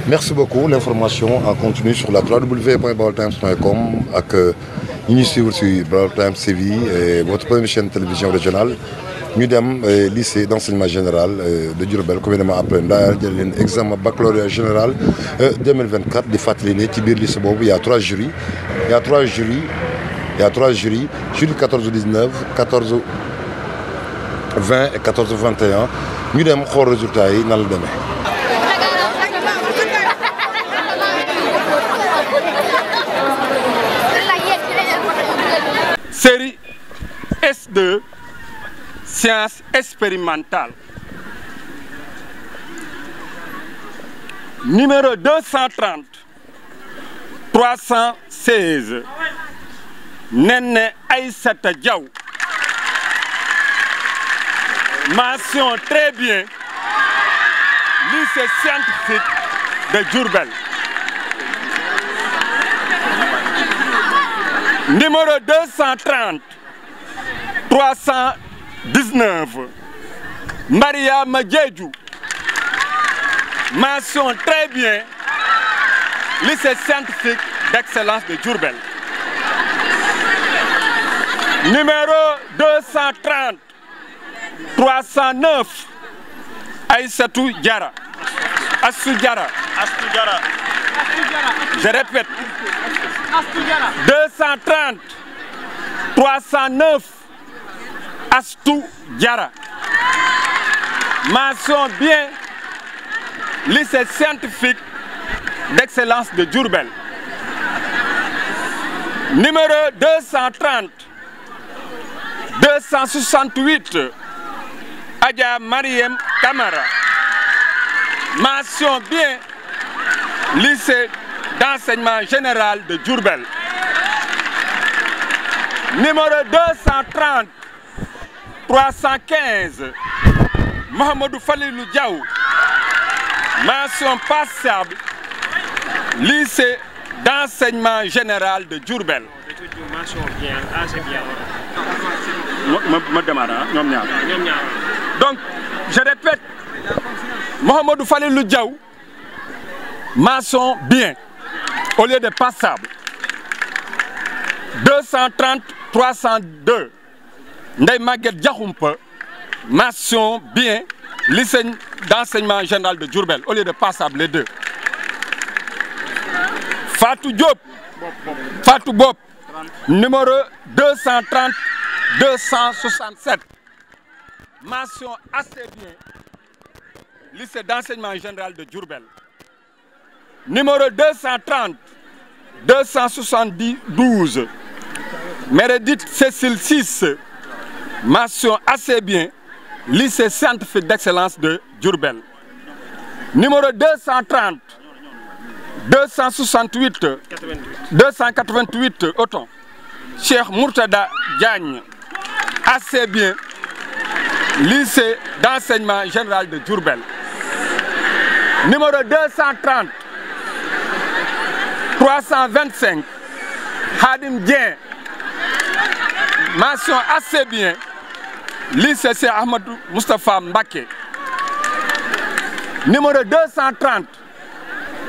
Merci beaucoup. L'information en continu sur la www.baoltimes.com ak ñi ñuy suivre sur Baol Times TV et votre première chaîne télévision régionale ñu dem lycée d'enseignement général de Diourbel communément appelé Ndayane jël leen examen baccalauréat général 2024 di fàttali ne ci biir lycée boobu y a trois jurys jury 14 19 14 20 et 14 21 ñu dem xool résultat yi nan la demee. Série S2 sciences expérimentales numéro 230 316 Néné Aïssata Diaw. Mention très bien, lycée scientifique de Diourbel. Numéro 230 319 Mariama Diédhiou. Mention très bien, lycée scientifique d'excellence de Diourbel. Numéro 230 309 Aïssatou Diarra. Astou Diarra. Je répète. 230 309 Astou Diarra. Mention bien, lycée scientifique d'excellence de Diourbel. Numéro 230 268 Adja Mariem Camara. Mention bien, lycée d'enseignement général de Diourbel. Numéro 230 315 Mohamedou Falilou Diaw. Mention passable, lycée d'enseignement général de Diourbel. Mention bien, assez bien. Donc, je répète, Mohamedou Falilou Diaw, mention bien, au lieu de passable. 230 302 Ndeye Maguette Diakhoumpa, mention bien, lycée d'enseignement général de Diourbel, au lieu de passable, les deux. Fatou Diop, Fatou Bob, numéro 230 267. Mention assez bien, lycée d'enseignement général de Diourbel. Numéro 230 272 Meredith Cécile 6. Mention assez bien, lycée scientifique d'excellence de Diourbel. Numéro 230 268 288 autant Cheikh Mourtada Diagne. Assez bien, lycée d'enseignement général de Diourbel. Numéro 230 325 Hadim Dien. Mention assez bien, lycée C. Ahmadou Moustapha Mbacké. Numéro 230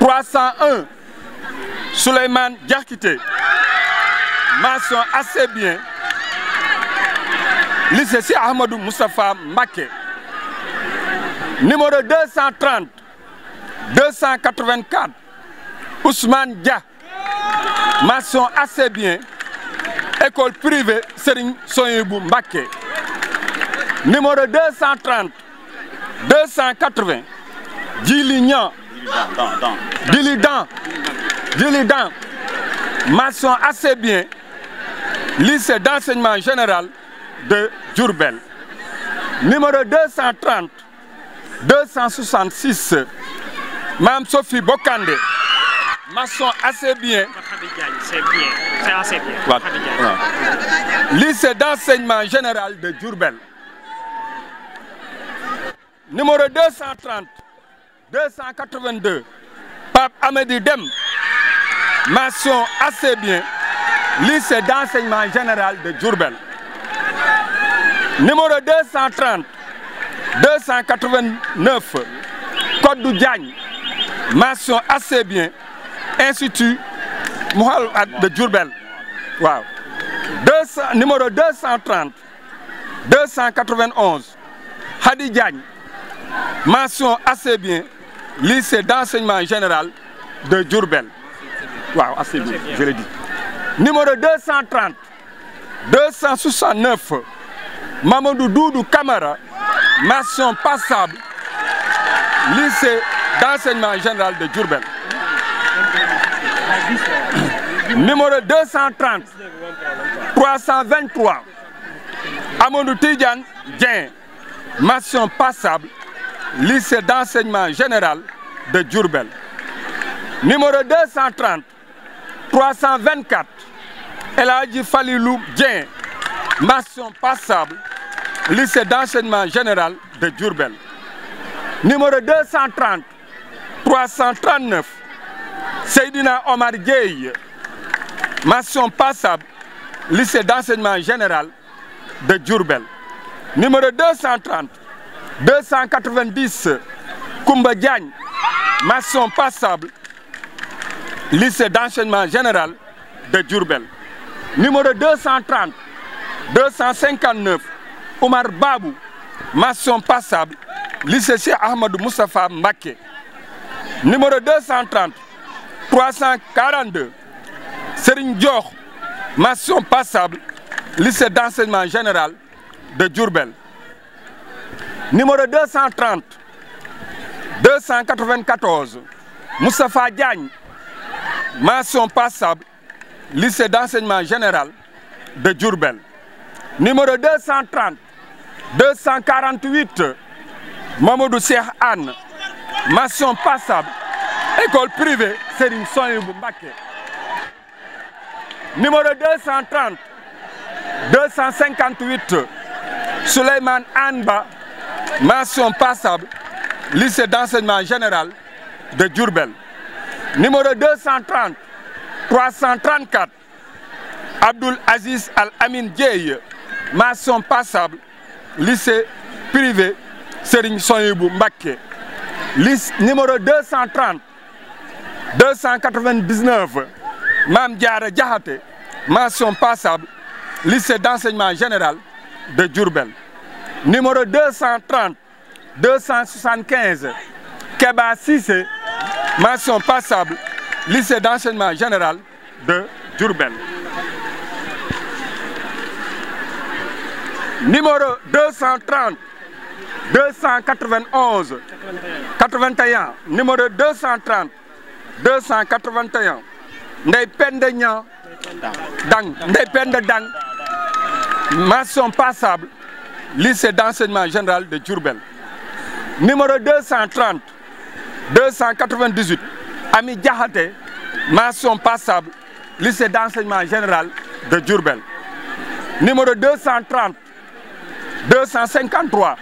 301 Souleymane Diakité. Mention assez bien, lycée C. Ahmadou Moustapha Mbacké. Numéro 230 284 Ousmane Dia. Mention assez bien, école privée Serigne Soyibou Mbacké. Numéro 230 280 Djili Niang. Djili Dan. Mention assez bien, lycée d'enseignement général de Diourbel. Numéro 230 266 Mme Sophie Bokandé. Mention assez bien. C'est bien, c'est assez bien. Voilà. Lycée d'enseignement général de Diourbel. Numéro 230 282 Pape Amedy Dem. Mention assez bien, lycée d'enseignement général de Diourbel. Numéro 230 289 Kodou Diagne. mention assez bien Institut Mohamed de Diourbel waaw numéro 230 291 Hadi Diagne mention assez bien lycée d'enseignement général de Diourbel waaw assez bien je l'ai dit numéro 230 269 Mamadou Doudou Camara mention passable lycée d'enseignement général de Diourbel numéro 230 323 Amadou Tidiane Dieng mention passable lycée d'enseignement général de Diourbel numéro 230 324 El Hadji Falilou Dieng mention passable lycée d'enseignement général de Diourbel numéro 230 339 Seydina Omar Gueye mention passable lycée d'enseignement général de Diourbel numéro 230 290 Koumba Diagne mention passable lycée d'enseignement général de Diourbel numéro 230 259 Oumar Babou mention passable lycée Cheikh Ahmadou Moustapha Mbacké numéro 230 342 Serigne Diokh mention passable lycée d'enseignement général de Diourbel numéro 230 294 Moustapha Diagne mention passable lycée d'enseignement général de Diourbel numéro 230 248 Mamadou Cheikh Anne mention passable école privée Serigne Souhaïbou Mbacké numéro 230 258 Souleymane Anba mention passable lycée d'enseignement général de Diourbel numéro 230 334 Abdoul Aziz Al Amin Dieye mention passable lycée privé Serigne Souhaïbou Mbacké liste numéro 230 299 Mame Diarra Diakhaté mention passable lycée d'enseignement général de Diourbel numéro 230 275 Keba Cissé mention passable lycée d'enseignement général de Diourbel numéro 230 291 81 numéro 230 281 Ndeye Penda Niang Dang Ndeye Penda Dang mention passable lycée d'enseignement général de Diourbel numéro 230 298 Ami Diakhaté mention passable lycée d'enseignement général de Diourbel numéro 230 253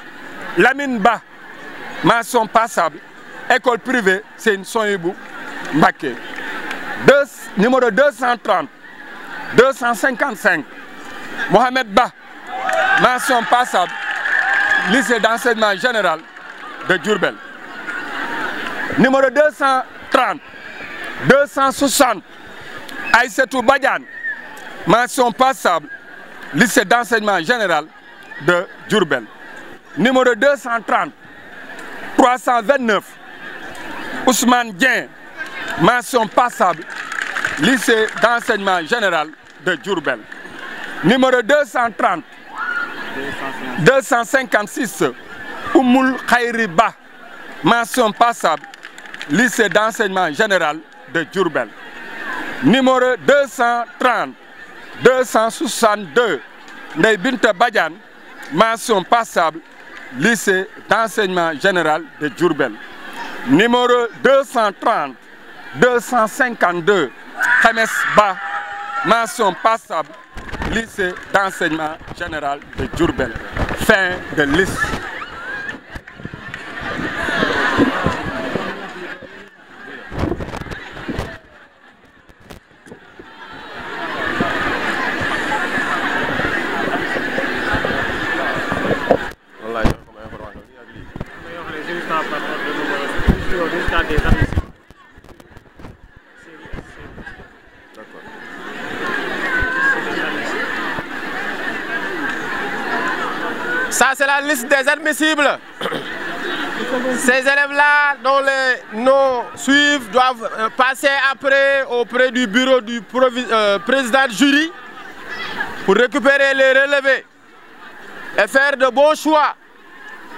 Lamine Ba mention passable école privée Serigne Souhaïbou Mbacké numéro 230 255 Mohamed Ba mention passable lycée d'enseignement général de Diourbel numéro 230 260 Aïssatou Badiane mention passable lycée d'enseignement général de Diourbel numéro 230 329 Ousmane Dieng mention passable lycée d'enseignement général de Diourbel numéro 230 256 Oumoul Khayri Ba mention passable lycée d'enseignement général de Diourbel numéro 230 262 Ndeye Binta Badiane mention passable lycée d'enseignement général de Diourbel numéro 230 252 Khames Ba mention passable lycée d'enseignement général de Diourbel fin de liste. résultats des admissions. Ça, c'est la liste des admissibles. Ces élèves-là, dont les noms suivent, doivent passer après auprès du bureau du président de jury pour récupérer les relevés et faire de bons choix.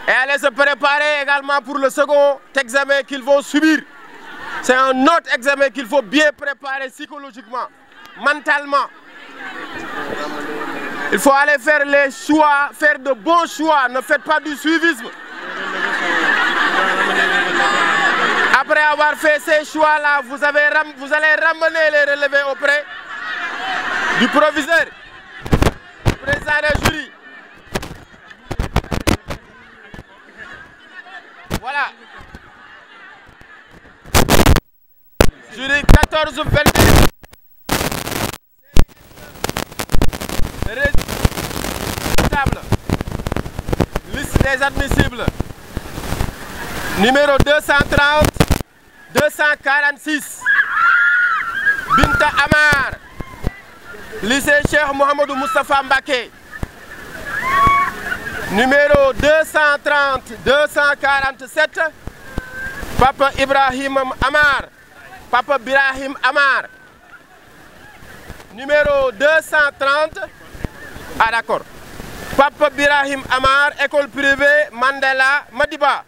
Et aller se préparer également pour le second examen qu'ils vont subir. C'est un autre examen qu'il faut bien préparer psychologiquement, mentalement. Il faut aller faire les choix, faire de bons choix. Ne faites pas du suivisme. Après avoir fait ces choix-là, vous allez ramener les relevés auprès du proviseur, du président du jury. Voilà. Jury 14-22. Liste des admissibles. Numéro 230, 246. Binta Amar. Lycée Cheikh Mohamedou Moustapha Mbaké. Numéro 230, 247. Papa Ibrahim Amar. Papa Birahim Amar. Numéro 230. Ah d'accord. Papa Birahim Amar, école privée Mandela Madiba.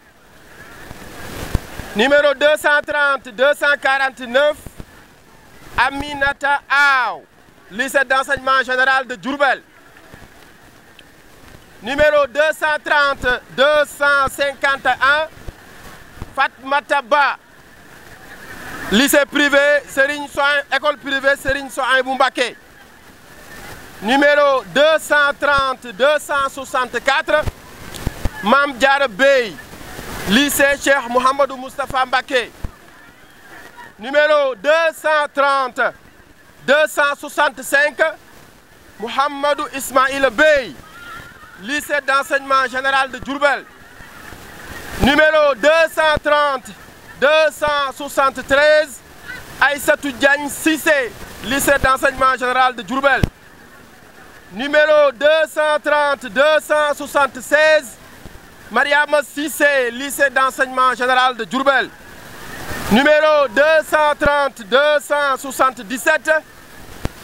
Numéro 230, 249. Aminata Aw, lycée d'enseignement général de Diourbel. Numéro 230, 251. Fatmata Ba, lycée privé Serigne Soin, école privée Serigne Souhaïbou Mbacké. Numéro 230, 264. Mam Diara Bey, lycée Cheikh Mohamedou Moustapha Mbacké. Numéro 230, 265. Mohamedou Ismaïl Bey, lycée d'enseignement général de Diourbel. Numéro 230, 273. Aïssatou Diagne Cissé, lycée d'enseignement général de Diourbel. Numéro 230, 276. Mariama Cissé, lycée d'enseignement général de Diourbel. Numéro 230, 277.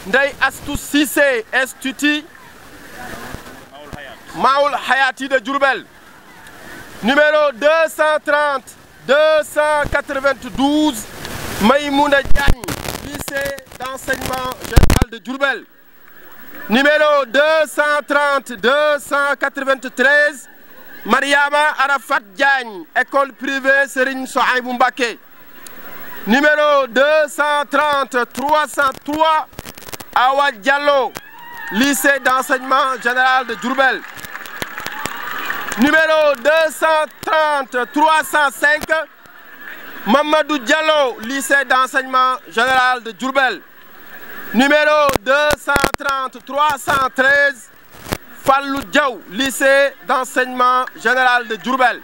Ndeye Astou Cissé, institut Maoul Hayati de Diourbel. Numéro 230, 292. Maïmouna Diagne, lycée d'enseignement général de Diourbel. Numéro 230, 293. Mariama Arafat Diagne, école privée Serigne Souhaïbou Mbacké. Numéro 230, 303. Awa Diallo, lycée d'enseignement général de Diourbel. Numéro 230, 305. Mamadou Diallo, lycée d'enseignement général de Diourbel. Numéro 230, 313. Fallou Diaw, lycée d'enseignement général de Diourbel.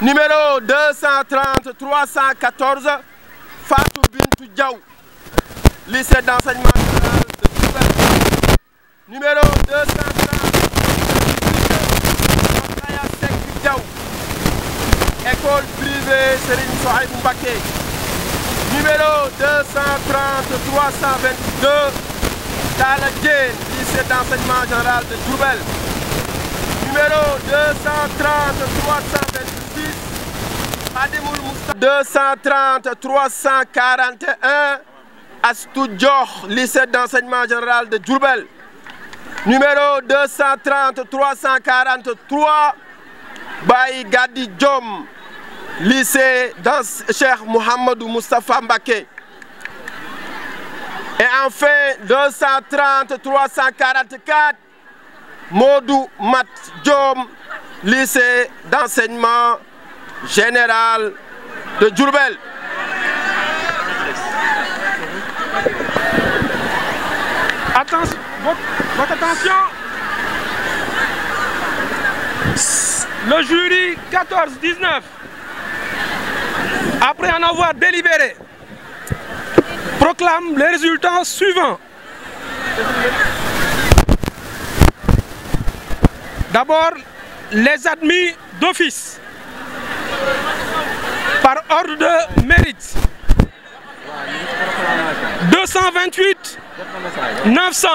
Numéro 230, 314. Fatou Bintou Diaw, lycée d'enseignement général de Diourbel. Numéro 230, Diaw, école privée Serigne Souhaïbou Mbacké. Numéro 230, 322. Tala Diène, lycée d'enseignement général de Diourbel. Numéro 230, 326. Adimoul Moustapha. 230, 341. Astou Diokh, lycée d'enseignement général de Diourbel. Numéro 230, 343. Baye Gadi Diom, lycée Cheikh Mohamedou Moustapha Mbacké. Et enfin 230, 344. Modou Mat Diom, lycée d'enseignement général de Diourbel. Attention, votre attention. Le jury 14-19, après en avoir délibéré, proclame les résultats suivants. D'abord, les admis d'office par ordre de mérite. 228 900,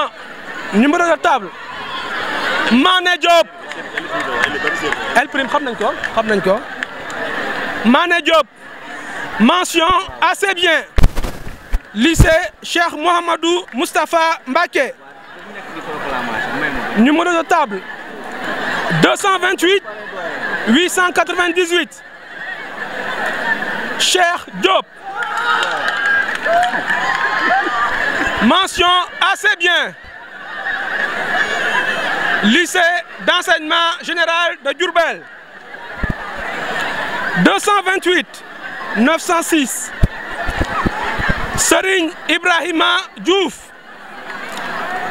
numéro de table. Mané Diop. El prime, xam nañ ko. Mané Diop. Mention assez bien. Lycée Cheikh Mohamedou Moustapha Mbacké. Numéro de table 228 898. Cheikh Diop. Mention assez bien. Lycée d'enseignement général de Diourbel. 228 906. Serigne Ibrahima Diouf.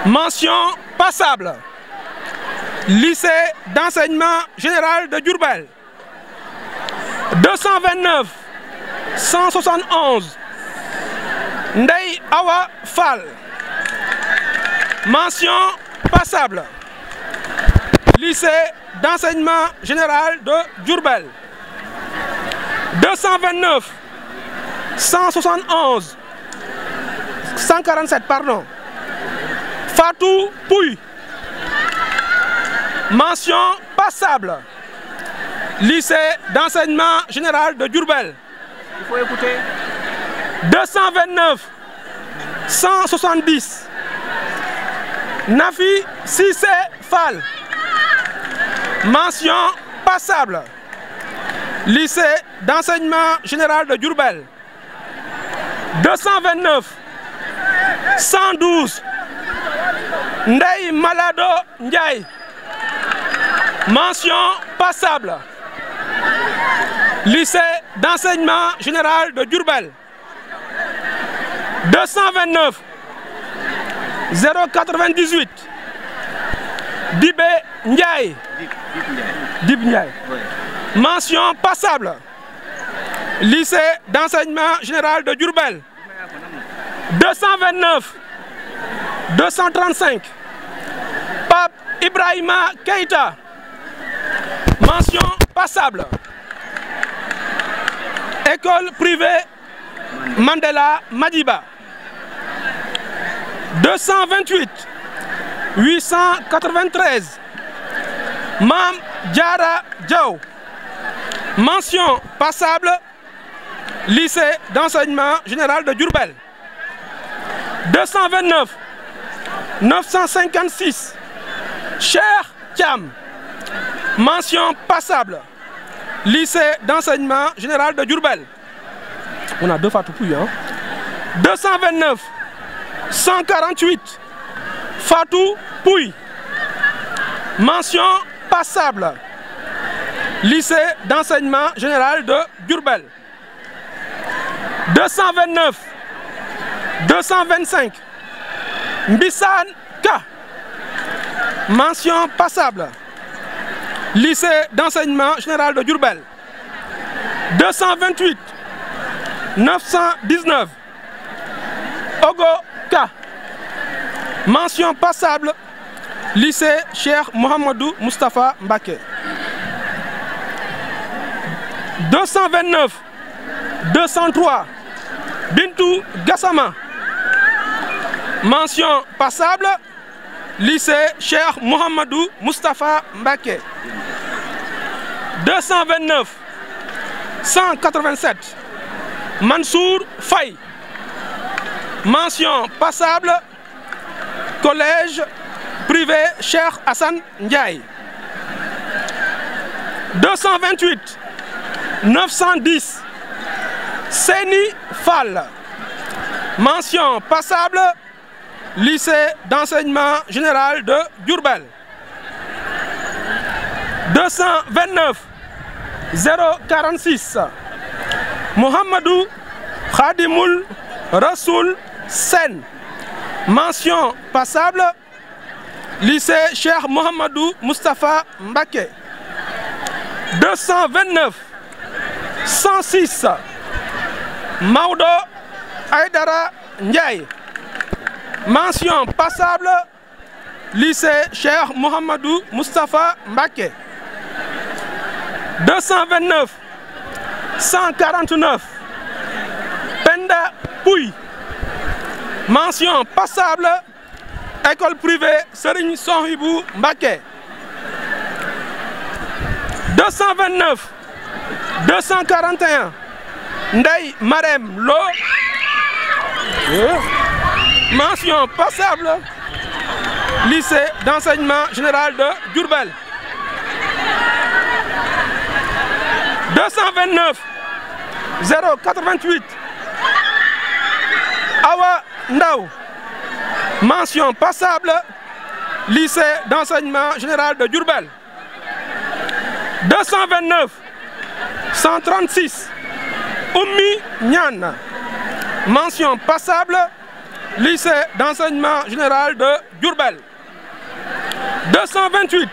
Mention passable. Lycée d'enseignement général de Diourbel. 229 171. Ndeye Awa Fall. Mention passable. Lycée d'enseignement général de Diourbel. 229 171 147 pardon. Fatou Pouy. Mention passable. Lycée d'enseignement général de Diourbel. Il faut écouter. 229 170. Nafi Cissé Fall. Mention passable. Lycée d'enseignement général de Diourbel. 229 112. Ndeye Malado Ndiaye. Mention passable. Lycée d'enseignement général de Diourbel. 229 098. Dibé Ndiaye. Dib Ndiaye. Mention passable. Lycée d'enseignement général de Diourbel. 229 235. Pape Ibrahima Keita. Mention passable. École privée Mandela Madiba. 228 893. Mam Diara Diaw. Mention passable. Lycée d'enseignement général de Diourbel. 229 956. Cheikh Thiam. Mention passable. Lycée d'enseignement général de Diourbel. On a deux Fatou Pouy, hein. 229 148. Fatou Pouy. Mention passable. Lycée d'enseignement général de Diourbel. 229 225. Mbissan K. Mention passable. Lycée d'enseignement général de Diourbel. 228 919. Ogo K. Mention passable. Lycée Cheikh Mohamedou Moustapha Mbacké. 229 203. Bintou Gassama. Mention passable. Lycée Cheikh Mohamedou Moustapha Mbacké. 229 187. Mansour Faye. Mention passable. Collège privé Cheikh Hassan Ndiaye. 228 910. Seni Fall. Mention passable. Lycée d'enseignement général de Diourbel. 229 046. Mohamedou Khadimoul Rassoul Sen. Mention passable. Lycée Cheikh Mohamedou Moustapha Mbacké. 229 106. Maodo Aïdara Ndiaye. Mention passable. lycée Cheikh Mouhamadou Moustapha Mbacké. 229 149 Penda Pouy. Mention passable, école privée Serigne Souhaïbou Mbacké. 229 241 Ndeye Marème Lo. Mention passable, lycée d'enseignement général de Diourbel. 229 088 Awa Ndaw. Mention passable, lycée d'enseignement général de Diourbel. 229 136 Oumy Niane. Mention passable, lycée d'enseignement général de Diourbel. 228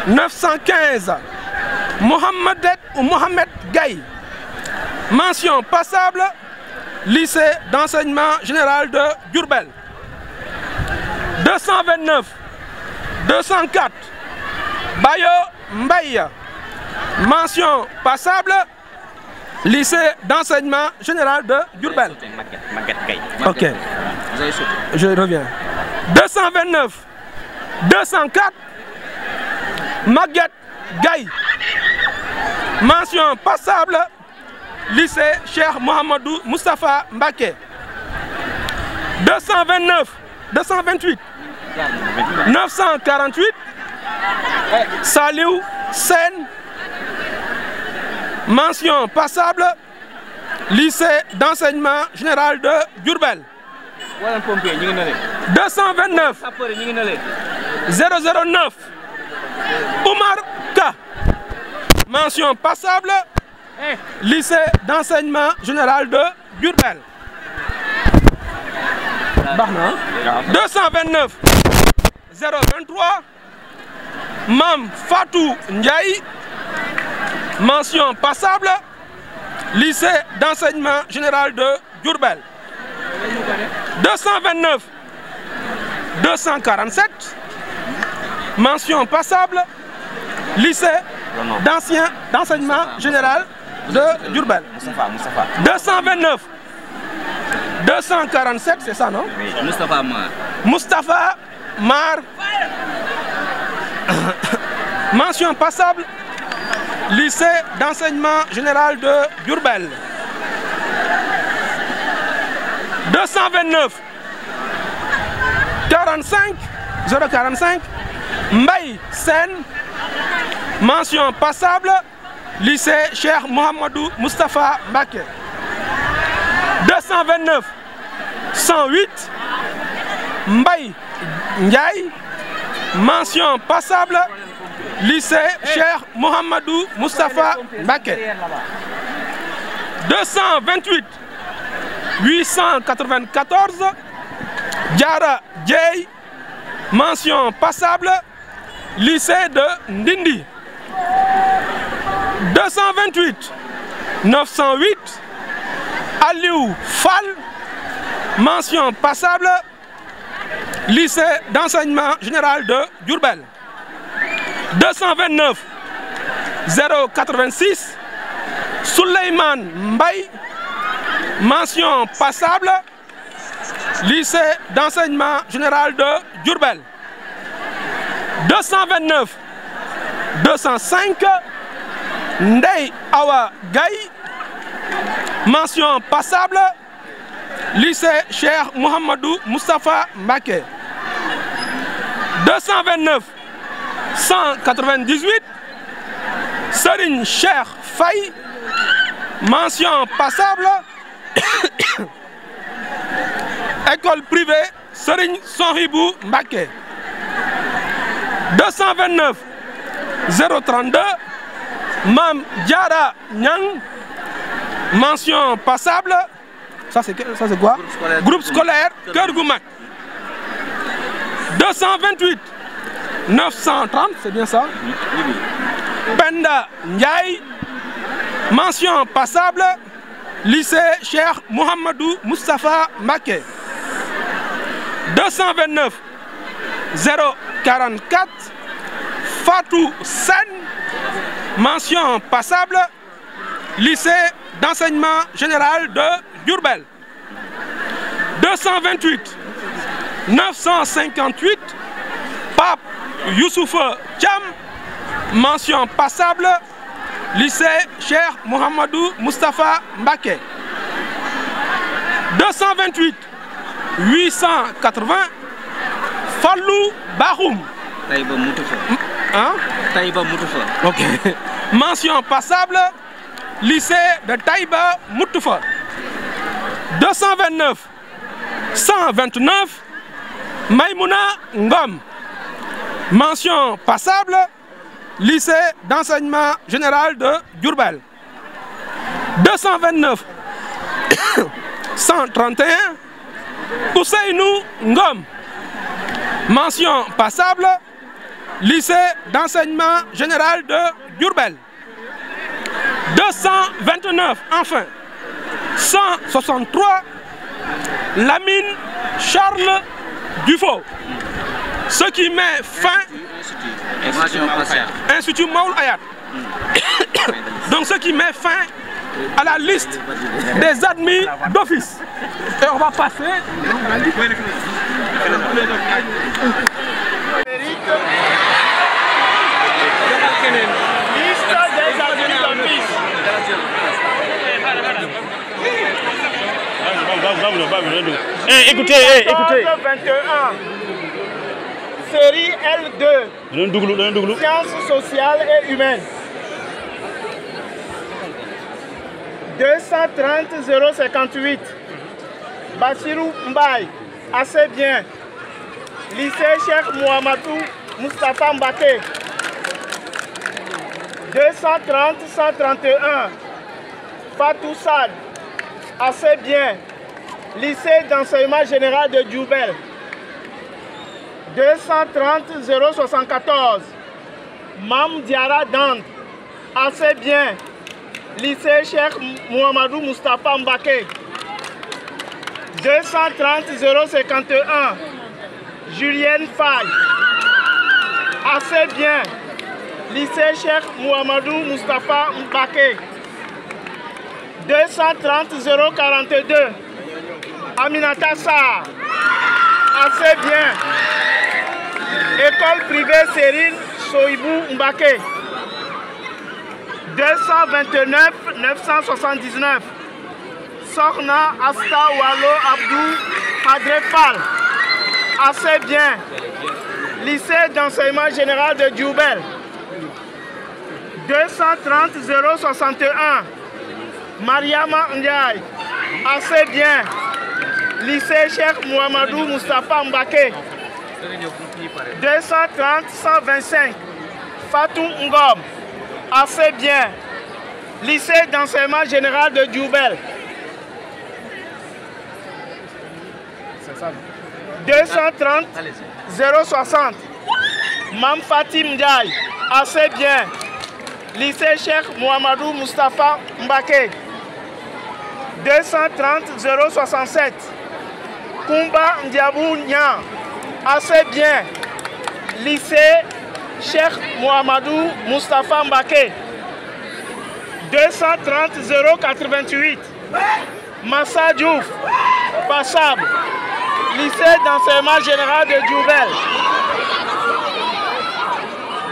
915 Mohamed Gaye. Mention passable, lycée d'enseignement général de Diourbel. 229 204 Bayo Mbaye. Mention passable, lycée d'enseignement général de Diourbel. Ok, je reviens. 229 204 Maguette Gaye. Mention passable, lycée Cheikh Mouhamadou Moustapha Mbacké. 229 228 948 Saliou Sen. Mention passable, lycée d'enseignement général de Diourbel. 229 009 Oumar Ka. Mention passable, lycée d'enseignement général de Diourbel. 229 023 Mam Fatou Ndiaye. Mention passable, lycée d'enseignement général de Diourbel. 229 247 mention passable, lycée d'enseignement général de Diourbel. 229 247, c'est ça, non? Oui, Moustapha Mar. Moustapha Mar. Mention passable, lycée d'enseignement général de Diourbel. 229 45 045 Mbaye Sen. Mention passable, lycée Cheikh Mouhamadou Moustapha Mbacké. 229 108 Mbaye Ndiaye. Mention passable, lycée Cheikh Mouhamadou Moustapha Mbacké. 228 894 Diara Dieye. Mention passable, lycée de Ndindi. 228 908 Aliou Fall. Mention passable, lycée d'enseignement général de Diourbel. 229 086 Souleymane Mbaye. Mention passable, lycée d'enseignement général de Diourbel. 229 205 Ndeye Awa Gaye. Mention passable, lycée Cheikh Mouhamadou Moustapha Mbacké. 229 198 Serigne Cheikh Faye. Mention passable, école privée Serigne Souhaïbou Mbacké. 229 032 Mam Diara Niang. Mention passable, ça c'est quoi? Groupe scolaire Keur Goumak. 228 930, c'est bien ça? Penda Ndiaye. Mention passable, lycée Cheikh Mouhamadou Moustapha Mbacké. 229 044 Fatou Sen, mention passable, lycée d'enseignement général de Diourbel. 228 958 Pape Youssouf Thiam, mention passable, lycée Cheikh Mohamedou Moustapha Mbaké. 228 880 Fallou Bahoum. Taïba Moutoufa. Hein? Taïba Moutoufa. Ok. Mention passable, lycée de Taïba Moutoufa. 229 129 Maïmouna Ngom. Mention passable, lycée d'enseignement général de Diourbel. 229 131 Ousseinou Ngom. Mention passable, lycée d'enseignement général de Diourbel. 229 enfin 163 Lamine Charles Dufaux. Ce qui met fin Institut Maoul Hayat. Donc ce qui met fin à la liste des admis d'office. Et on va passer. Écoutez. 21. Série L2. Sciences sociales et humaines. 230 058. Bassirou Mbaye. Assez bien. Lycée Cheikh Mohamedou Moustapha Mbaké. 230 131. Fatou Sad. Assez bien. Lycée d'enseignement général de Diourbel. 230 074. Mam Diara Dand. Assez bien. Lycée Cheikh Mohamedou Moustapha Mbaké. 230 051. Julienne Faye. Assez bien. Lycée Cheikh Mohamedou Moustapha Mbaké. 230 042. Aminata Sarr. Assez bien. École privée Sérine Soibou Mbaké. 229 979. Sorna Asta Walo Abdou Adrefal. Assez bien. Lycée d'enseignement général de Diourbel. 230 061. Mariama Ndiaye. Assez bien. Lycée Cheikh Mohamedou Moustapha Mbaké. 230 125. Fatou Ngom. Assez bien. Lycée d'enseignement général de Diourbel. 230 060. Mam Fatim Ndiaye. Assez bien. Lycée Cheikh Mohamedou Moustapha Mbaké. 230 067. Koumba Ndiabou Nian. Assez bien. Lycée Cheikh Mohamedou Moustapha Mbaké. 230 088. Massa Diouf. Passable. Lycée d'enseignement général de Diourbel.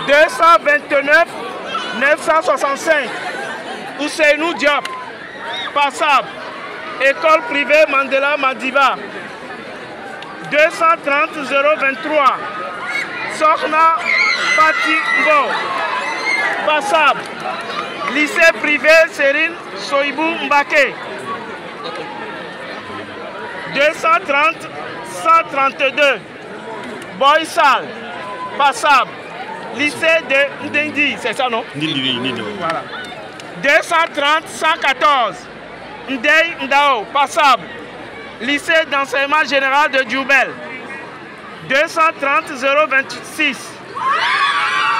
229 965. Ousseinou Diop. Passable. École privée Mandela Madiba. 230 023. Sorna Fati Mbo. Passable. Lycée privé Sérine Soibou Mbaké. 230 132. Boysal. Passable. Lycée de Ndendi, c'est ça non? Voilà. 230 114. Ndei Ndao. Passable. Lycée d'enseignement général de Diourbel. 230 026.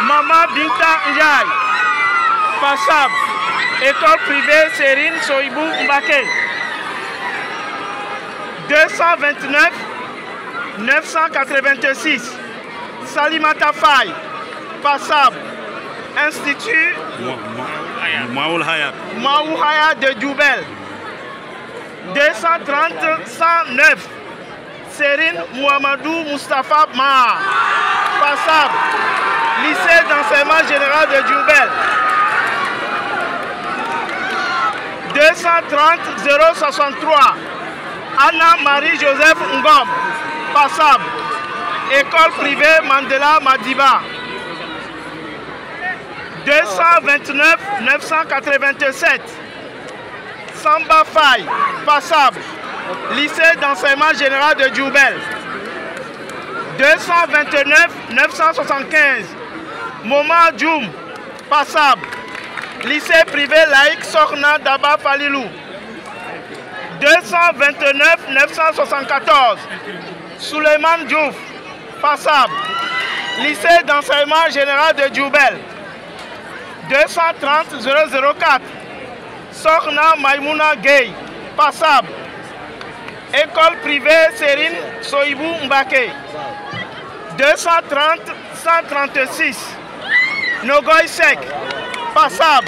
Mama Binta Ndiaye. Passable. École privée Sérine Soibou Mbaké. 229 986. Salimata Faye, passable. Institut Maoul Hayat de Djoubel. 230-109, Serine Mouamadou Moustapha Maha, passable. Lycée d'enseignement général de Djoubel. 230-063, Anna-Marie Joseph Ngom, passable. École privée Mandela Madiba. 229-987, Samba Faye, passable. Lycée d'enseignement général de Djoubel. 229-975, Moma Djoum, passable. Lycée privé laïque Sorna Daba Falilou. 229-974, Souleymane Diouf, passable. Lycée d'enseignement général de Djoubel. 230-004, Sorna Maïmouna Gay, passable. École privée Serine Soibou Mbake. 230-136, Nogoy Sek, passable.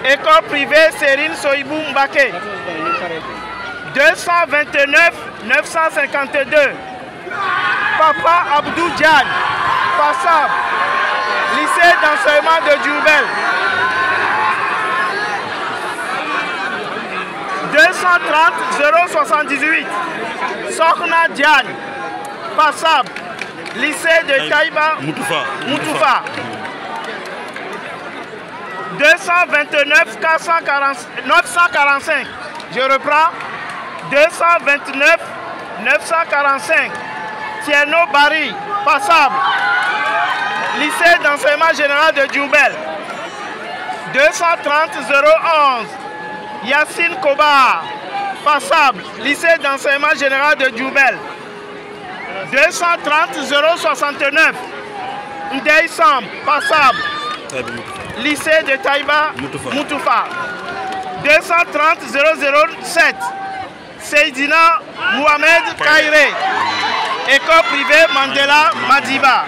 École privée Serine Soibou Mbake. 229-952, Papa Abdou Diagne, passable. Lycée d'enseignement de Djoubel. 230-078, Sorna Diagne, passable. Lycée de Taïba Moutoufa. 229-945, je reprends. 229-945, Tierno Bari, passable. Lycée d'enseignement général de Djoubel. 230-011, Yassine Koba, passable. Lycée d'enseignement général de Djoubel. 230-069, Ndei Sam, passable. Lycée de Taïba Moutoufa. 230-007, Seydina Mohamed Kairé, école privée Mandela Madiba.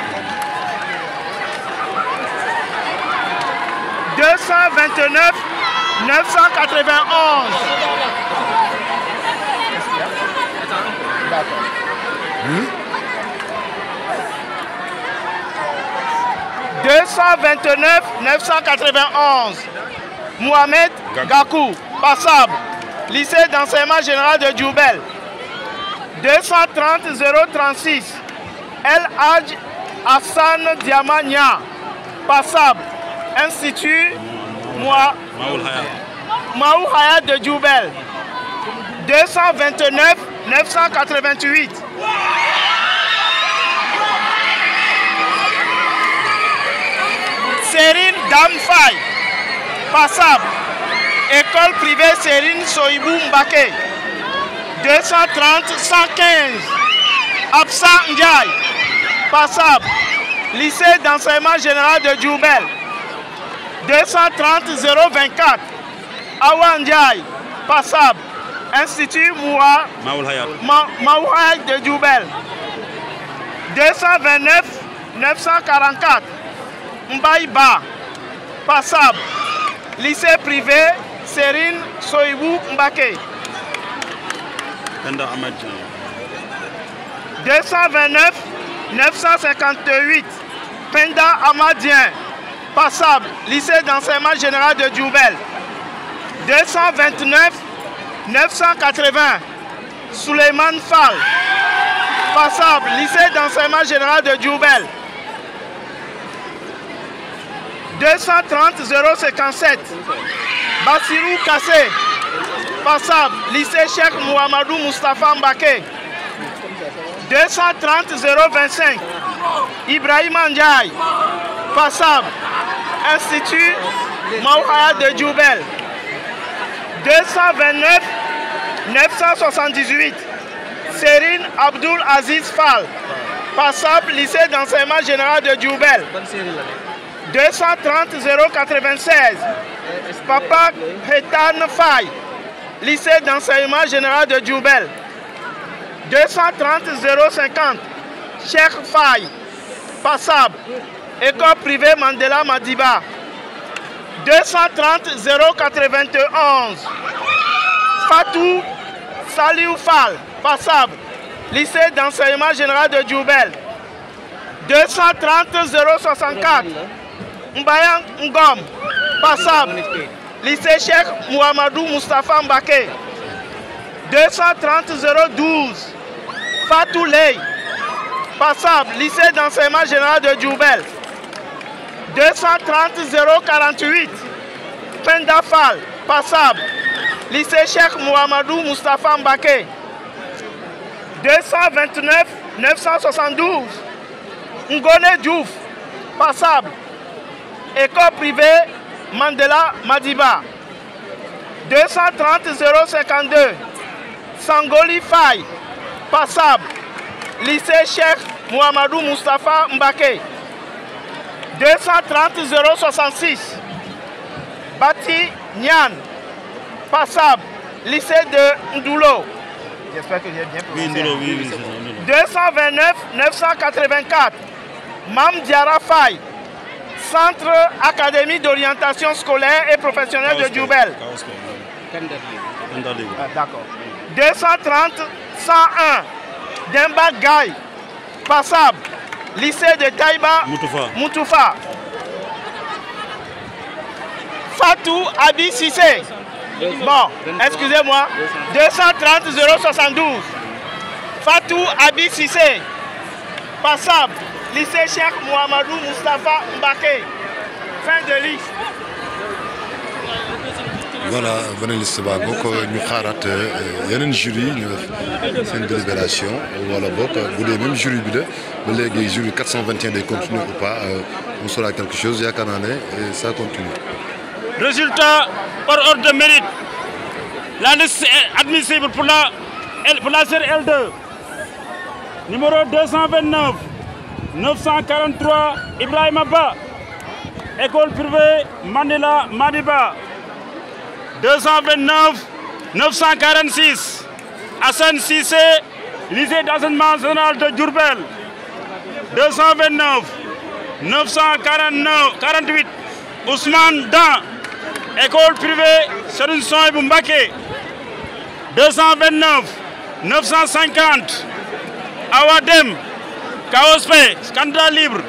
229-991, 229-991, Mohamed Gakou, passable. Lycée d'enseignement général de Djoubel. 230-036, El Hadj Hassan Diamania, passable. Institut Maou Hayat de Djoubel. 229-988, Serine Dame Faye, passable. École privée Serine Soibou Mbake. 230-115, Absa Ndiaye, passable. Lycée d'enseignement général de Djoubel. 230-024, Awa Ndiaye, passable. Institut Maoul Hayat de Djoubel. 229-944, Mbaïba, passable. Lycée privé Serine Soibou Mbake. 229-958, Penda Amadien, passable. Lycée d'enseignement général de Djoubel. 229-980, Souleymane Fall, passable. Lycée d'enseignement général de Djoubel. 230-057, Bassirou Kassé, passable. Lycée Cheikh Mouamadou Moustapha Mbake. 230-025, Ibrahim Ndiaye, passable. Institut Maou Hayat de Djoubel. 229-978, Serine Abdul Aziz Fall, passable. Lycée d'enseignement général de Djoubel. 230-096, Papa Hetan Faye, lycée d'enseignement général de Djoubel. 230-050, Cheikh Faye, passable. École privée Mandela Madiba. 230 091. Fatou Saliou Fall, passable. Lycée d'enseignement général de Diourbel. 230 064. Mbayang Ngom, passable. Lycée Cheikh Mouhamadou Moustapha Mbake. 230 012. Fatou Ley, passable. Lycée d'enseignement général de Diourbel. 230 048. Penda Fall, passable. Lycée Cheikh Mouhamadou Moustapha Mbake. 229 972. Ngone Diouf, passable. École privée Mandela Madiba. 230 052. Sangoli Faye, passable. Lycée Cheikh Mouhamadou Moustapha Mbake. 230 066. Bati Nyan, passable. Lycée de Ndoulo. J'espère que j'ai bien prononcé. Oui, 229 984. Mam Diara Faye, Centre Académie d'orientation scolaire et professionnelle de Diourbel. D'accord. 230 101. Demba Gaye, passable. Lycée de Taïba Moutoufa. Fatou Abi Sissé. Bon, excusez-moi. 230 072. Fatou Abi Sissé, passable. Lycée Cheikh Mouhamadou Moustapha Mbake. Fin de liste. Voilà, bonne liste ba bokk ñu xaaraat yeneen jury ñu def seen délibération wala bokk bu dee même jury bi la ba léegi jury 421 day continuer ou pas on saura quelque chose yaakaar naa ne ça continue. Résultat par ordre de mérite. La liste est admissible pour la série L2. Numéro 229 943 Ibrahima Ba, école privée Mandela Madiba. 229 946 Hassan Sissé, lycée d'enseignement général de Diourbel. 229 948 Ousmane Dan, école privée Serigne Souhaïbou Mbacké. 229 950 Awadem Kaospe, candidat libre.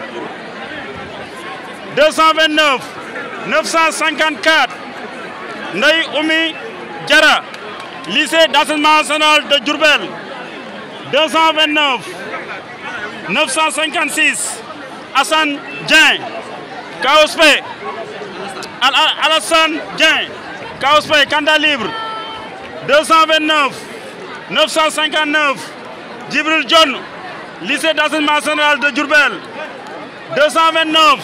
229 954 Ndeye Oumi Diara, lycée d'enseignement national de Diourbel. 229 956 Hassan Dien Kaospe, Alassane Dien Kaospe, candidat libre. 229 959 Djibril John, lycée d'enseignement national de Diourbel. 229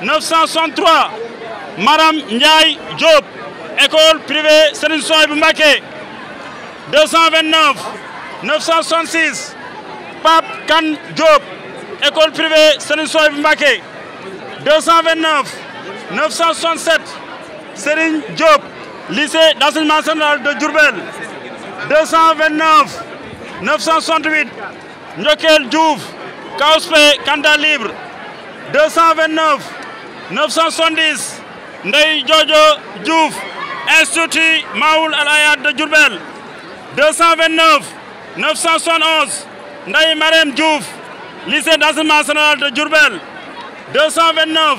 963 Maram Ndiaye Diop, école privée Serigne Souhaïbou Mbacké. 229 966 Pape Kane Diop, école privée Serigne Souhaïbou Mbacké. 229 967 Serigne Diop, lycée d'enseignement national de Diourbel. 229 968 Njokel Diouf Kaospe, candidat libre. 229 970 Ndeye Jojo Diouf, Institut Maoul Al Hayat de Diourbel. 229 971 Ndeye Marème Diouf, lycée d'enseignement national de Diourbel. 229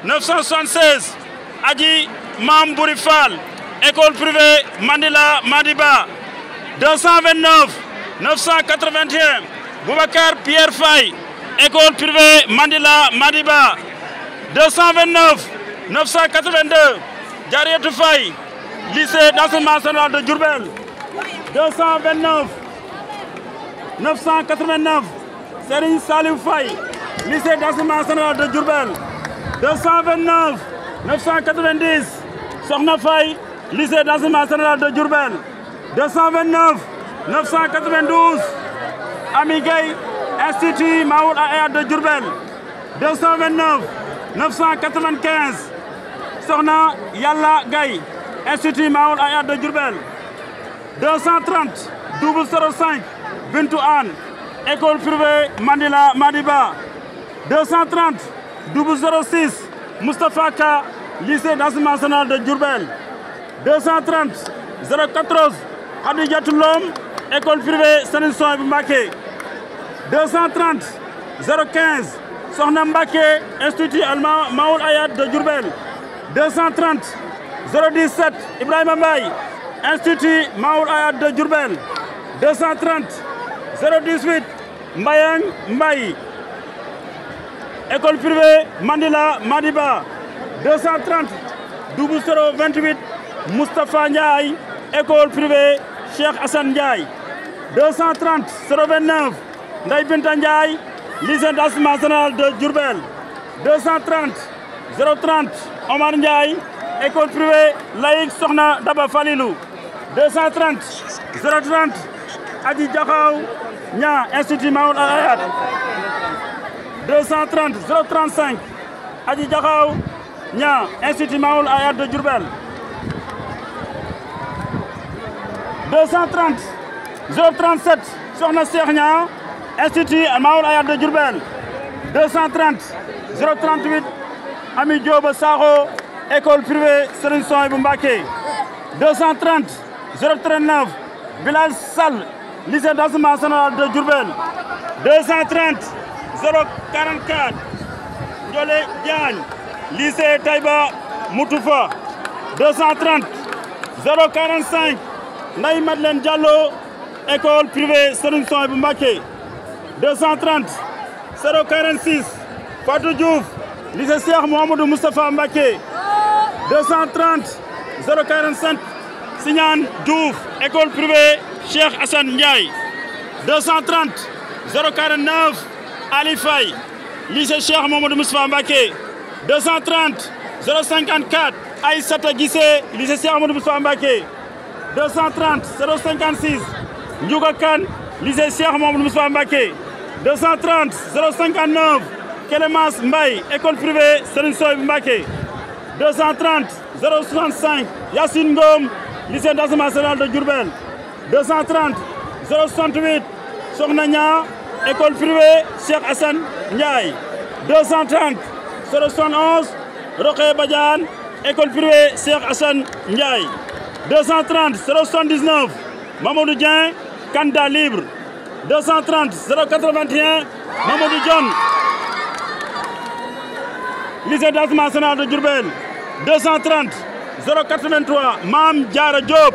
976 Adji Mambouri Fall, école privée Mandela Madiba. 229 981 Boubacar Pierre Faye, école privée Mandela Madiba. 229 982 Diarietou Faye, lycée d'enseignement national de Diourbel. 229 989 Serigne Saliou Faye, lycée d'enseignement national de Diourbel. 229 990 Sokhna Faye, lycée d'enseignement national de Diourbel. 229 992 Ami Gueye, Institut Maoul Al Hayat de Diourbel. 229 995 Sokhna Yalla Gaye, Institut Maoul Al Hayat de Diourbel. 230 005 Bintou Anne, école privée Mandela Madiba. 230 006 Moustapha Ka, lycée d'enseignement national de Diourbel. 230 014 Khadijatou Lom, école privée Serigne Souhaïbou Mbacké. 230 015 Sokhna Mbacké, institut allemand Maoul Ayad de Diourbel. 230 017 Ibrahima Mbaye, institut Maoul Ayad de Diourbel. 230 018 Mbayang Mbaye, école privée Mandila Madiba. 230 0028 Moustapha Ndiaye, école privée Cheikh Hassan Ndiaye. 230 029 Ndeye Binta Ndiaye, lycée d'enseignement national de Diourbel. 230 030 Omar Ndiaye, école privée laïque Sokhna Daba Falilou. 230 030 Adji Diakhaw Nia, institut Maoul Ayad. 230 035 Adji Diakhaw Nia, institut Maoul Ayad de Diourbel. 230 037 Sokhna Cheikh Nia, institut Maoul Ayad de Diourbel. 230 038 Ami Diop Sakho, école privée Serigne Souhaïbou Mbacké. 230 039 Bilal Sall, lycée d'enseignement national de Diourbel. 230 044 Ndiolé Diagne, lycée Taïba Moutoufa. 230 045 Naï Madeleine Diallo, école privée Serigne Souhaïbou Mbacké. 230 046 Fatou Diouf, lycée Cheikh Mouhamadou Moustapha Mbacké. 230 045 Signane Diouf, école privée Cheikh Hassan Ndiaye. 230 049 Ali Faye, lycée Cheikh Mouhamadou Moustapha Mbacké. 230 054 Aïssata Guissé, lycée Cheikh Mouhamadou Moustapha Mbacké. 230 056 Ndiouga Kane, lycée Cheikh Mouhamadou Moustapha Mbacké. 230 059 Kélémas Mbaye, école privée Serigne Souhaïbou Mbacké. 230 065 Yassine Ngom, lycée d'enseignement national de Diourbel. 230 068 Sokhna Nia, école privée Cheikh Hassan Ndiaye. 230 071 Rokhaya Badiane, école privée Cheikh Hassan Ndiaye. 230 079 Mamadou Dieng, candidat libre. 230 081 Mamadou Dione, lycée d'enseignement national de Diourbel. 230 083 Mam Diara Diop,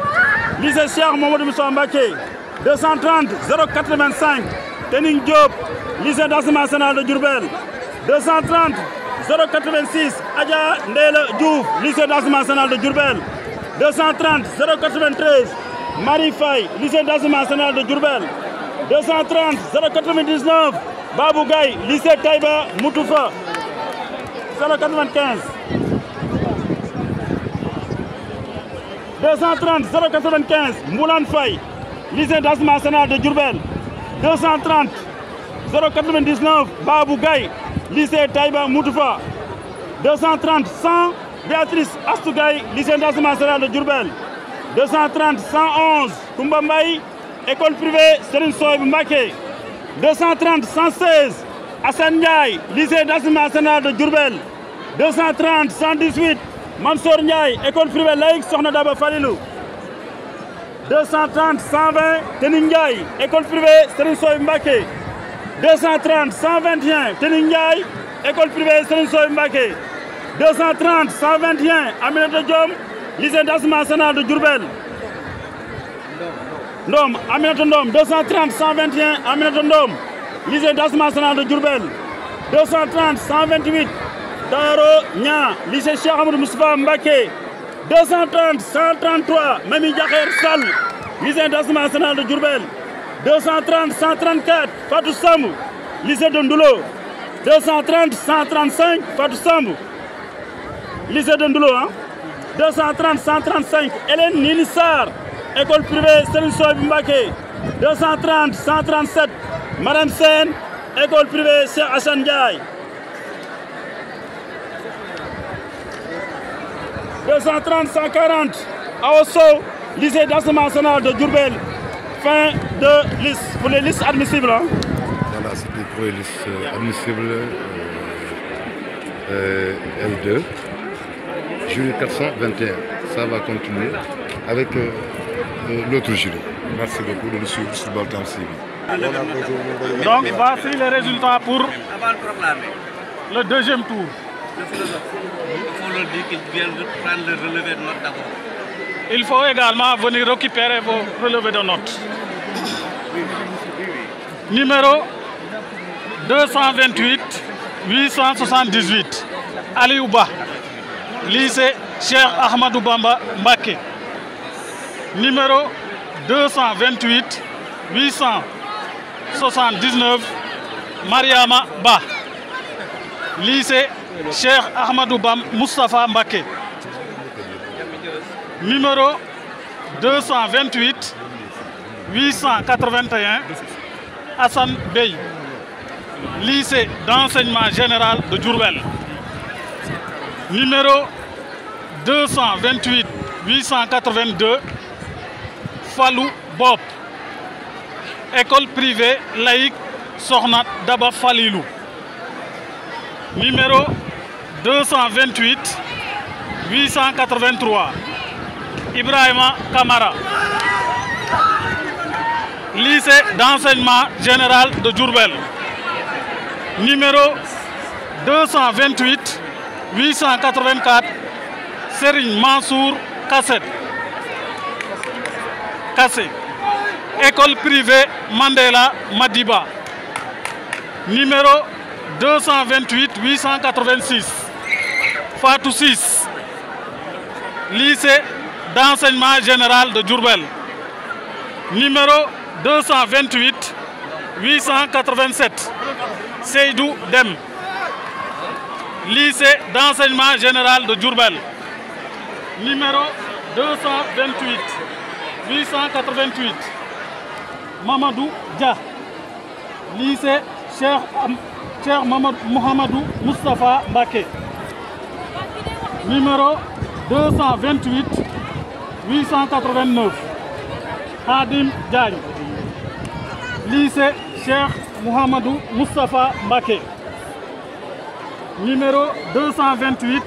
lycée Cheikh Mouhamadou Moustapha Mbacké. 230 085 Tening Diop, lycée d'enseignement national de Diourbel. 230 086 Adja Ndéla Diouf, lycée d'enseignement national de Diourbel. 230 093 Marie Faye, lycée d'enseignement national de Diourbel. 230 099 Babou Gaye, lycée Taïba Moutoufa. 095 230 095 Moulane Faye, lycée d'enseignement national de Diourbel. 230 099 Babou Gaye, lycée Taïba Moutoufa. 230 100 Béatrice Astou Gaye, lycée d'enseignement national de Diourbel. 230 111 Koumba Mbaye, école privée Serigne Souhaïbou Mbacké. 230 116 Assane Ndiaye, lycée d'enseignement national de Diourbel. 230 118 Mansour Ndiaye, école privée laïque Sokhna Daba Falilou. 230 120 Tening Ndiaye, école privée Serigne Souhaïbou Mbacké. 230 121 Tening Ndiaye, école privée Serigne Souhaïbou Mbacké. 230 121 Aminata Diom, lycée d'enseignement national de Diourbel. Ndom, Aminata Ndom. 230 121 Aminata Ndom, lycée d'enseignement national de Diourbel. 230 128 Daro Nia, lycée Cheikh Amadou Moustapha Mbacké. 230 133 Mami Diakher Sall, lycée d'enseignement national de Diourbel. 230 134 Fatou Samb, lycée de Ndoulo. 230 135 Fatou Samb, lycée de Ndoulo. 230 135 Hélène Nini Sarr, école privée Serigne Souhaïbou Mbacké. 230 137 Madame Sène, école privée Cheikh Hassan Ndiaye. 230 140 Awa Sow, lycée d'enseignement national de Diourbel. Fin de liste pour les listes admissibles. Voilà, c'était pour les listes admissibles L2, jury 421. Ça va continuer avec l'autre jury. Merci beaucoup de nous suivre sur Baol Times TV. Donc voici les résultats pour le deuxième tour. Il faut leur dire qu'ils viennent prendre le relevé de notes d'abord. Il faut également venir récupérer vos relevés de notes. Numéro 228 878 Aliouba, lycée Cheikh Ahmadou Bamba Mbaké. Numéro 228 879 Mariama Ba, lycée Cheikh Ahmadou Bam Moustapha Mbaké. Numéro 228 881 Hassan Bey, lycée d'enseignement général de Diourbel. Numéro 228 882 Fallou Bob, école privée laïque Sokhna Daba Falilou. Numéro 228 883 Ibrahima Kamara, lycée d'enseignement général de Diourbel. Numéro 228 884 Serigne Mansour Kassé, école privée Mandela Madiba. Numéro 228 886 Fatou 6, lycée d'enseignement général de Diourbel. Numéro 228 887 Seydou Dem, lycée d'enseignement général de Diourbel. Numéro 228 888 Mamadou Dia, lycée Cheikh Mohamedou Moustapha Mbaké. Numéro 228 889 Hadim Diagne, lycée Cheikh Mohamedou Moustapha Mbaké. Numéro 228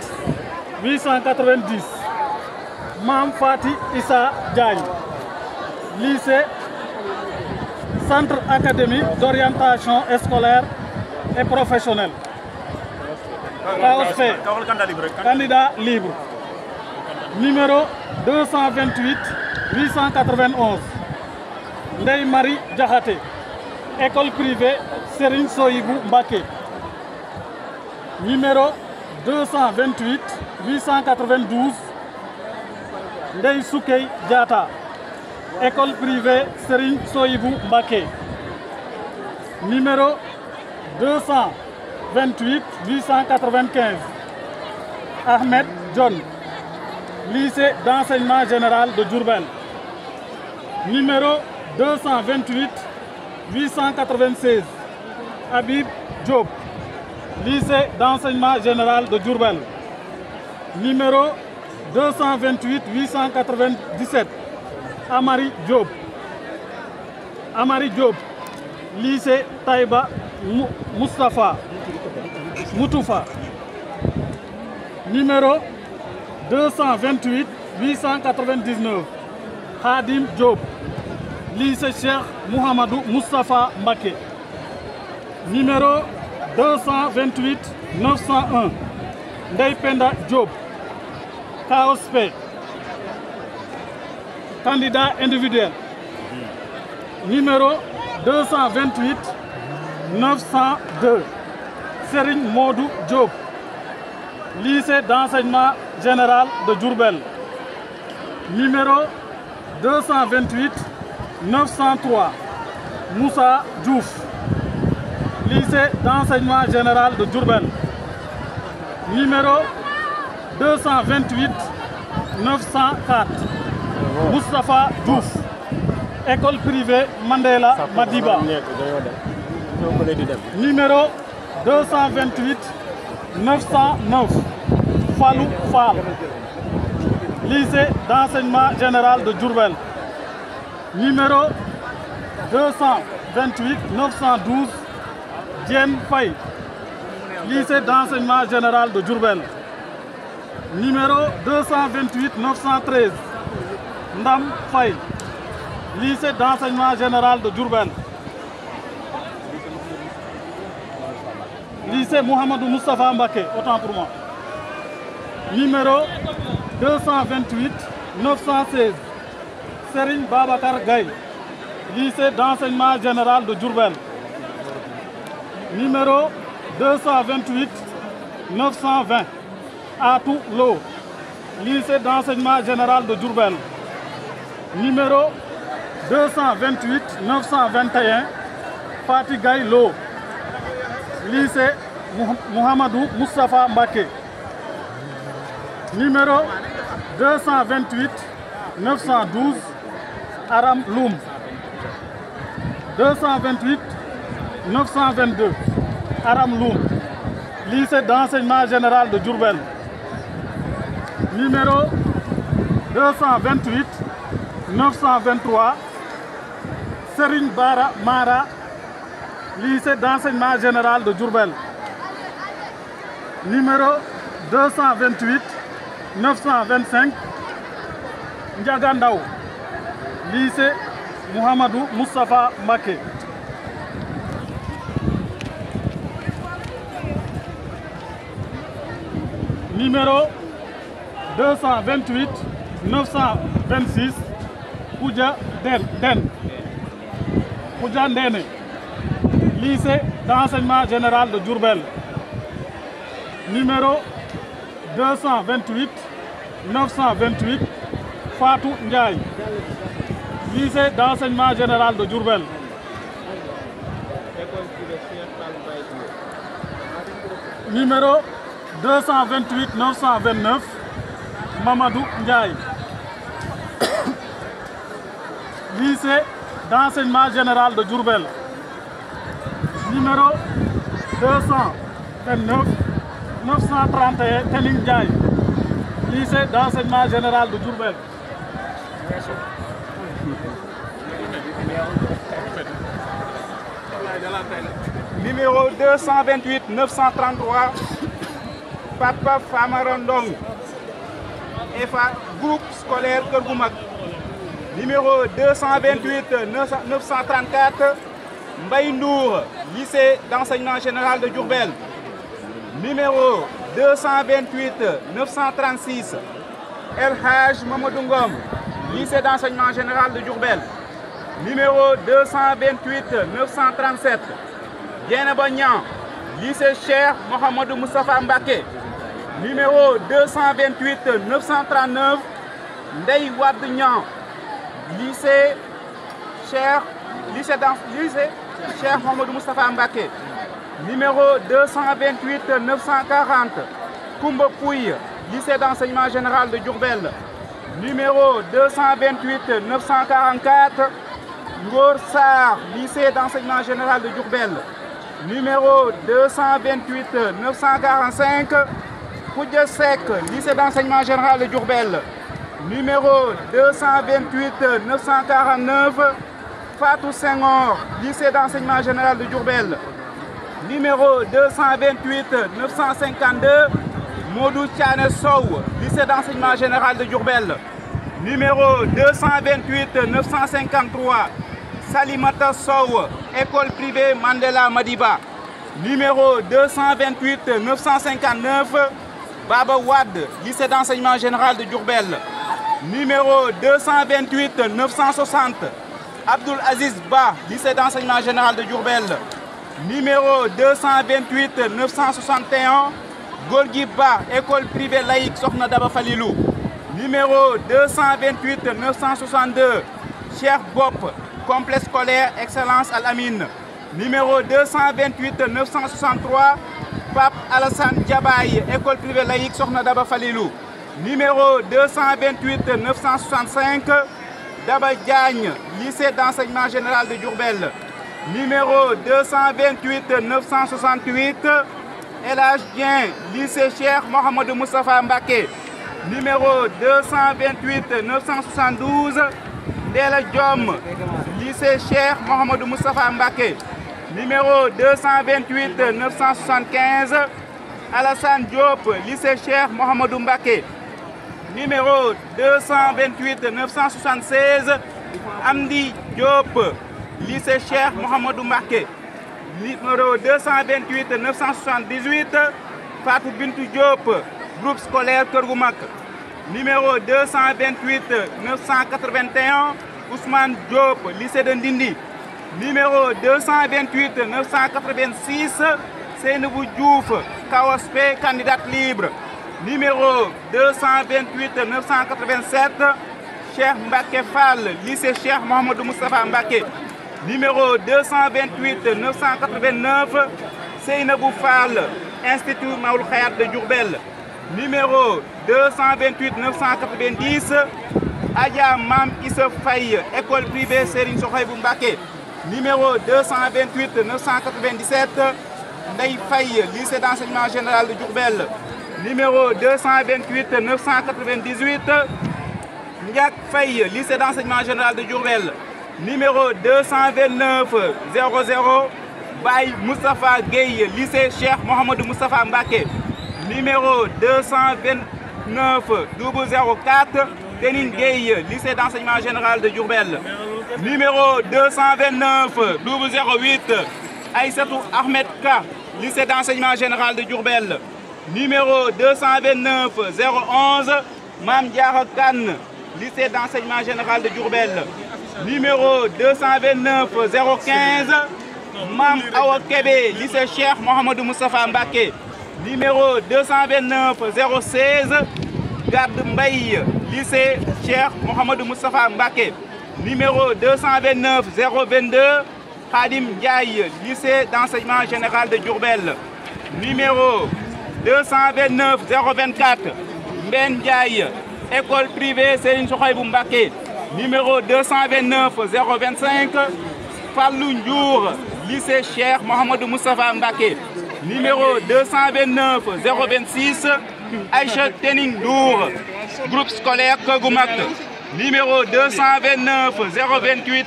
890 Mam Fati Issa Diagne, lycée Centre académique d'orientation scolaire et professionnelle. KOSP, candidat libre. Numéro 228 891 Ndeye Marie Diakhaté, école privée Serigne Soyibou Mbaké. Numéro 228 892 Ndeye Soukey Diata, école privée Serigne Soyibou Mbaké. Numéro 228 895 Ahmed John, lycée d'enseignement général de Diourbel. Numéro 228 896 Habib Diop, lycée d'enseignement général de Diourbel. Numéro 228 897 Amari Diop, lycée Taïba Moutoufa. Numéro 228 899 Khadim Diop, lycée Cheikh Mohamedou Moustapha Mbaké. Numéro 228 901 Ndeye Penda Diop, KOSP, candidat individuel. Numéro 228 902 Serigne Modou Diop, lycée d'enseignement général de Diourbel. Numéro 228 903 Moussa Diouf, lycée d'enseignement général de Diourbel. Numéro 228 904 Moustapha Diouf, école privée Mandela Madiba. Numéro 228 909 Fallou Fall, lycée d'enseignement général de Diourbel. Numéro 228 912 Dien Faye, lycée d'enseignement général de Diourbel. Numéro 228 913, Ndam Faye, lycée d'enseignement général de Diourbel. Lycée Mohamedou Moustapha Mbaké, autant pour moi. Numéro 228 916, Serigne Babacar Gaye, lycée d'enseignement général de Diourbel. Numéro 228 920, Atou Lo, lycée d'enseignement général de Diourbel. Numéro 228 921, Fati Gaye Lo, lycée Mohamedou Moustapha Mbaké. Numéro 228 912, Aram Loum. 228 922, Aram Loum, lycée d'enseignement général de Diourbel. Numéro 228 923, Serigne Bara Mara, lycée d'enseignement général de Diourbel. Numéro 228 925, Ndiaga Ndaw, lycée Mohamedou Moustapha Mbaké. Numéro 228 926, Koudia Den, Koudia Ndene, lycée d'enseignement général de Diourbel. Numéro 228 928, Fatou Ndiaye, lycée d'enseignement général de Diourbel. Numéro 228 929, Mamadou Ndiaye, lycée d'enseignement général de Diourbel. Numéro 229 931, Tening Ndiaye, lycée d'enseignement général de Diourbel. Numéro 228 933, Papa Famarondong, EFA, groupe scolaire Kergoumak. Numéro 228 934, Mbaye Ndour, lycée d'enseignement général de Diourbel. Numéro 228 936, El Haj Mamadou Ngom, lycée d'enseignement général de Diourbel. Numéro 228 937, Dienaba Niang, lycée Cheikh Mohamedou Moustapha Mbaké. Numéro 228 939, Ndeye Wade Niang, lycée Cheikh Mohamedou Moustapha Mbaké. Numéro 228 940, Koumba Pouye, lycée d'enseignement général de Diourbel. Numéro 228 944, Ngor Sarr, lycée d'enseignement général de Diourbel. Numéro 228 945, Koudia Sek, lycée d'enseignement général de Diourbel. Numéro 228 949, Fatou Senghor, lycée d'enseignement général de Diourbel. Numéro 228 952, Modou Thiané Sow, lycée d'enseignement général de Diourbel. Numéro 228 953, Salimata Sow, école privée Mandela Madiba. Numéro 228 959, Baba Wade, lycée d'enseignement général de Diourbel. Numéro 228 960, Abdoul Aziz Ba, lycée d'enseignement général de Diourbel. Numéro 228 961, Golgui Ba, école privée laïque Sokhna Daba Falilou. Numéro 228 962, Cheikh Bop, complexe scolaire Excellence Al-Amin. Numéro 228 963, Pape Alassane Diabaye, école privée laïque Sokhna Daba Falilou. Numéro 228 965, Daba Diagne, lycée d'enseignement général de Diourbel. Numéro 228 968, El Hadj Dieng, lycée Cheikh Mohamedou Moustapha Mbaké. Numéro 228 972, Ndella Diom, lycée Cheikh Mohamedou Moustapha Mbaké. Numéro 228 975, Alassane Diop, lycée Cheikh Mohamedou Mbacké. Numéro 228 976, Amdi Diop, lycée Cheikh Mohamedou Mbacké. Numéro 228 978, Fatou Bintou Diop, groupe scolaire Keur Gu Mag. Numéro 228 981, Ousmane Diop, lycée de Ndindi. Numéro 228 986, Seynabou Diouf, Kaospe, candidate libre. Numéro 228 987, Cheikh Mbacké Fall, lycée Cheikh Mohamedou Moustapha Mbacké. Numéro 228 989, Seynabou Fall, Institut Maoul Khayat de Diourbel. Numéro 228 990, Adja Mam Issa Faye, école privée Serigne Souhaïbou Mbacké. Numéro 228 997, Ndeye Faye, lycée d'enseignement général de Diourbel. Numéro 228 998, Ndiak Faye, lycée d'enseignement général de Diourbel. Numéro 229 00, Baye Moustapha Gueye, lycée Cheikh Mohamedou Moustapha Mbacké. Numéro 229 004, Denin Gueye, lycée d'enseignement général de Diourbel. Numéro 229 008, Aïssatou Ahmed Ka, lycée d'enseignement général de Diourbel. Numéro 229 011, Mam Diara Kane, lycée d'enseignement général de Diourbel. Numéro 229 015, Mam Awa Kébé, lycée Cheikh Mohamedou Moustapha Mbacké. Numéro 229 016, Gad Mbaye, lycée Cheikh Mohamedou Moustapha Mbacké. Numéro 229 022, Khadim Ndiaye, lycée d'enseignement général de Diourbel. Numéro 229 024, Mben Ndiaye, école privée Serigne Souhaïbou Mbacké. Numéro 229 025, Fallou Ndiour, lycée Cheikh Mohamedou Moustapha Mbacké. Numéro 229 026, Aïcha Tening Dour, groupe scolaire Keur Gu Mag. Numéro 229 028,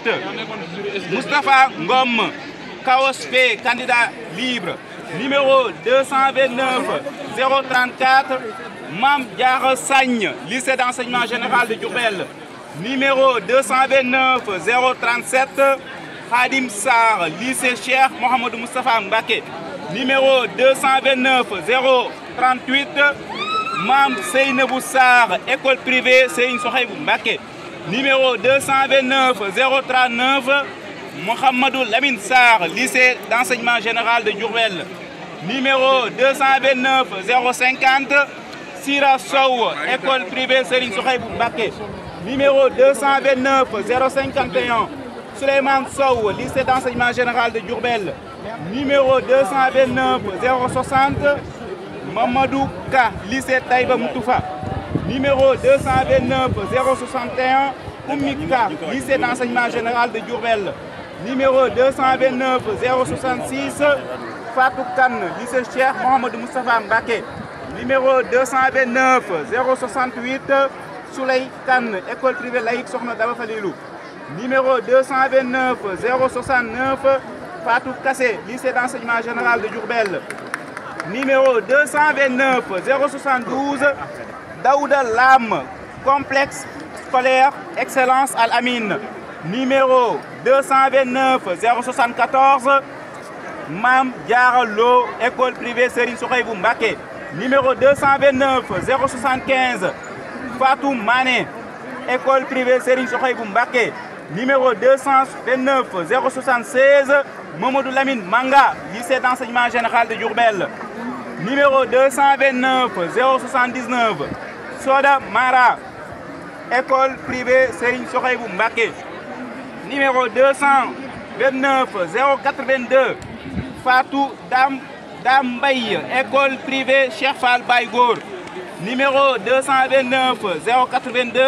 Moustapha Ngom, Kaospe, candidat libre. Numéro 229 034, Mam Diara Sagne, lycée d'enseignement général de Diourbel. Numéro 229 037, Khadim Sarr, lycée Cheikh Mohamedou Moustapha Mbacké. Numéro 229 038, Mam Seynabou Sarr, école privée Serigne Souhaïbou Mbacké. Numéro 229 039, Mohamedou Lamine Sarr, lycée d'enseignement général de Diourbel. Numéro 229 050, Sira Sow, école privée Serigne Souhaïbou Mbacké. Numéro 229 051, Souleymane Sow, lycée d'enseignement général de Diourbel. Numéro 229 060, Mamadou Ka, lycée Taïba Moutoufa. Numéro 229 061, Oumika, lycée d'enseignement général de Diourbel. Numéro 229 066, Fatou Kane, lycée Cheikh Mohamedou Moustapha Mbacké. Numéro 229 068, Souley Kane, école privée laïque Sokhna Daba Falilou. Numéro 229 069, Fatou Kassé, lycée d'enseignement général de Diourbel. Numéro 229 072, Daouda Lam, complexe scolaire Excellence Al-Amin. Numéro 229 074, Mam Diara Lo, école privée Serigne Souhaïbou Mbacké. Numéro 229 075, Fatou Mané, école privée Serigne Souhaïbou Mbacké. Numéro 229 076, Mamadou Lamine Manga, lycée d'enseignement général de Diourbel. Numéro 229 079, Soda Mara, école privée Serigne Souhaïbou Mbacké. Numéro 229 082, Fatou Dambaye, école privée Cheikh Fall Baïgour. Numéro 229 082,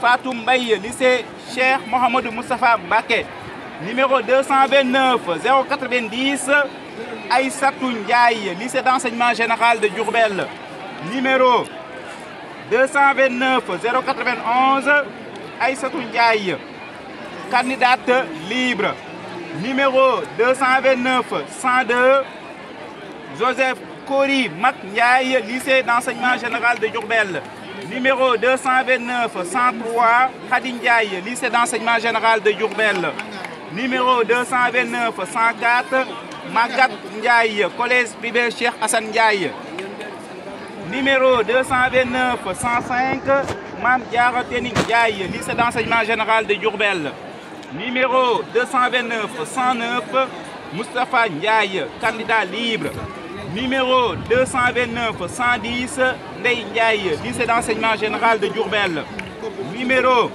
Fatou Mbaye, lycée Cheikh Mohamedou Moustapha Mbacké. Numéro 229 090, Aïssatou Ndiaye, lycée d'enseignement général de Diourbel. Numéro 229 091, Aïssatou Ndiaye, candidate libre. Numéro 229 102, Joseph Kori Mak Ndiaye, lycée d'enseignement général de Diourbel. Numéro 229 103, Khady Ndiaye, lycée d'enseignement général de Diourbel. Numéro 229 104, Magat Ndiaye, collège privé Cheikh Hassan Ndiaye. Numéro 229 105, Mam Diara Tening Ndiaye, lycée d'enseignement général de Diourbel. Numéro 229 109, Moustapha Ndiaye, candidat libre. Numéro 229 110, Ndeye Ndiaye, lycée d'enseignement général de Diourbel. Numéro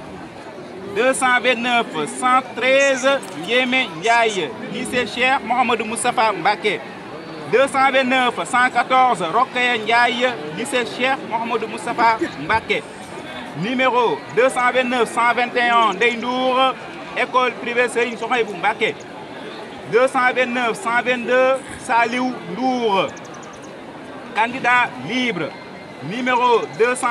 229 113, Yémé Ndiaye, lycée Cheikh Mohamed Moustapha Mbaké. 229 114, Rokhaya Ndiaye, lycée Cheikh Mohamed Moustapha Mbaké. Numéro 229 121, Ndeye Ndour, école privée Serigne Souhaïbou Mbaké. 229 122, Saliou Ndour, candidat libre. Numéro 200